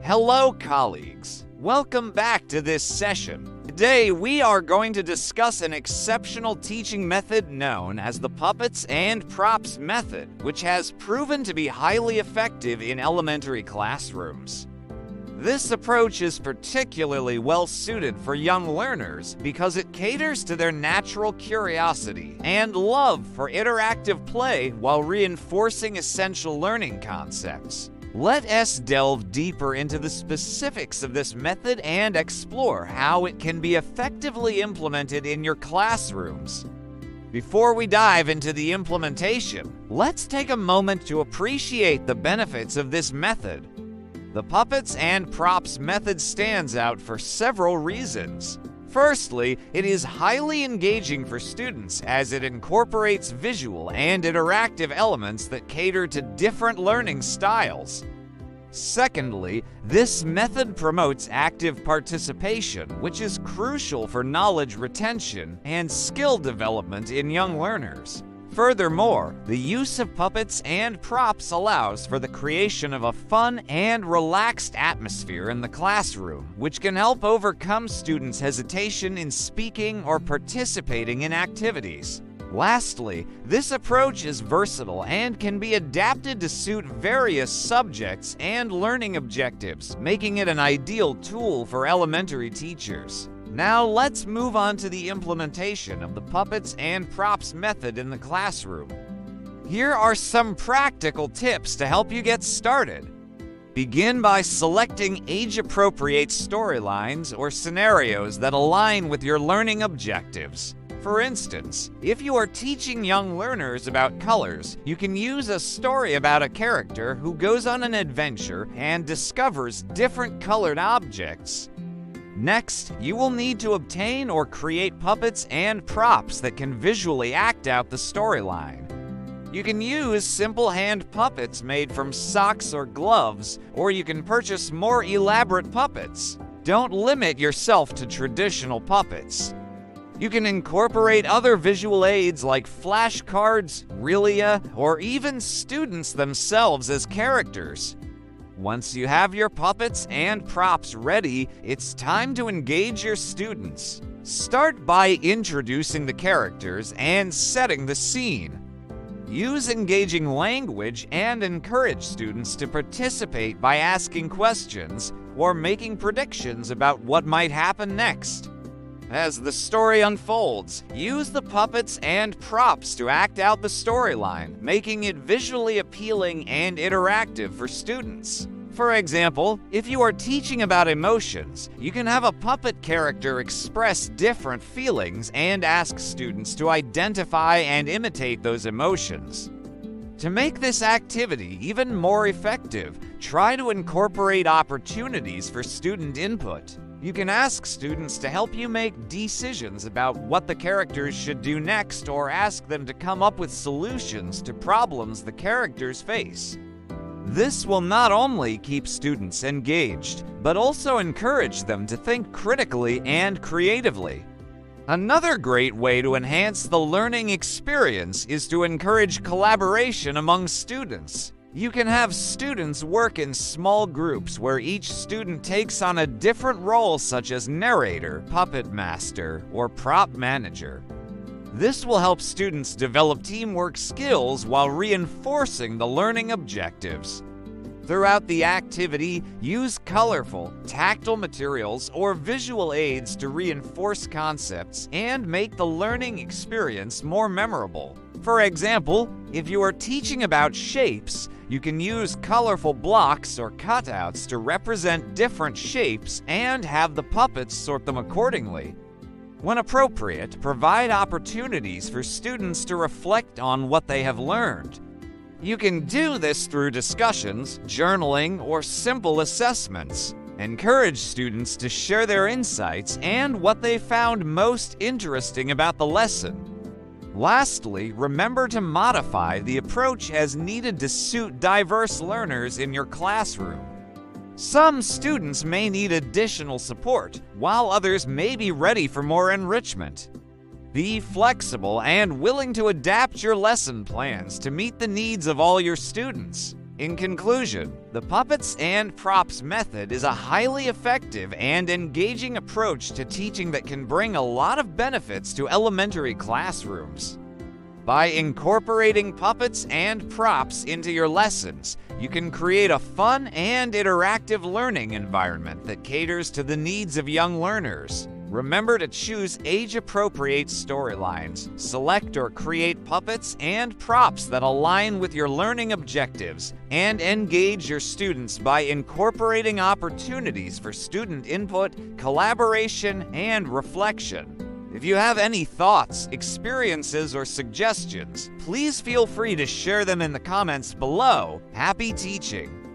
Hello, colleagues. Welcome back to this session. Today, we are going to discuss an exceptional teaching method known as the puppets and props method, which has proven to be highly effective in elementary classrooms. This approach is particularly well suited for young learners because it caters to their natural curiosity and love for interactive play while reinforcing essential learning concepts. Let us delve deeper into the specifics of this method and explore how it can be effectively implemented in your classrooms. Before we dive into the implementation, let's take a moment to appreciate the benefits of this method. The puppets and props method stands out for several reasons. Firstly, it is highly engaging for students as it incorporates visual and interactive elements that cater to different learning styles. Secondly, this method promotes active participation, which is crucial for knowledge retention and skill development in young learners. Furthermore, the use of puppets and props allows for the creation of a fun and relaxed atmosphere in the classroom, which can help overcome students' hesitation in speaking or participating in activities. Lastly, this approach is versatile and can be adapted to suit various subjects and learning objectives, making it an ideal tool for elementary teachers. Now let's move on to the implementation of the puppets and props method in the classroom. Here are some practical tips to help you get started. Begin by selecting age-appropriate storylines or scenarios that align with your learning objectives. For instance, if you are teaching young learners about colors, you can use a story about a character who goes on an adventure and discovers different colored objects. Next, you will need to obtain or create puppets and props that can visually act out the storyline. You can use simple hand puppets made from socks or gloves, or you can purchase more elaborate puppets. Don't limit yourself to traditional puppets. You can incorporate other visual aids like flashcards, realia, or even students themselves as characters. Once you have your puppets and props ready, it's time to engage your students. Start by introducing the characters and setting the scene. Use engaging language and encourage students to participate by asking questions or making predictions about what might happen next. As the story unfolds, use the puppets and props to act out the storyline, making it visually appealing and interactive for students. For example, if you are teaching about emotions, you can have a puppet character express different feelings and ask students to identify and imitate those emotions. To make this activity even more effective, try to incorporate opportunities for student input. You can ask students to help you make decisions about what the characters should do next, or ask them to come up with solutions to problems the characters face. This will not only keep students engaged, but also encourage them to think critically and creatively. Another great way to enhance the learning experience is to encourage collaboration among students. You can have students work in small groups where each student takes on a different role, such as narrator, puppet master, or prop manager. This will help students develop teamwork skills while reinforcing the learning objectives. Throughout the activity, use colorful, tactile materials or visual aids to reinforce concepts and make the learning experience more memorable. For example, if you are teaching about shapes, you can use colorful blocks or cutouts to represent different shapes and have the puppets sort them accordingly. When appropriate, provide opportunities for students to reflect on what they have learned. You can do this through discussions, journaling, or simple assessments. Encourage students to share their insights and what they found most interesting about the lesson. Lastly, remember to modify the approach as needed to suit diverse learners in your classroom. Some students may need additional support, while others may be ready for more enrichment. Be flexible and willing to adapt your lesson plans to meet the needs of all your students. In conclusion, the puppets and props method is a highly effective and engaging approach to teaching that can bring a lot of benefits to elementary classrooms. By incorporating puppets and props into your lessons, you can create a fun and interactive learning environment that caters to the needs of young learners. Remember to choose age-appropriate storylines, select or create puppets and props that align with your learning objectives, and engage your students by incorporating opportunities for student input, collaboration, and reflection. If you have any thoughts, experiences, or suggestions, please feel free to share them in the comments below. Happy teaching!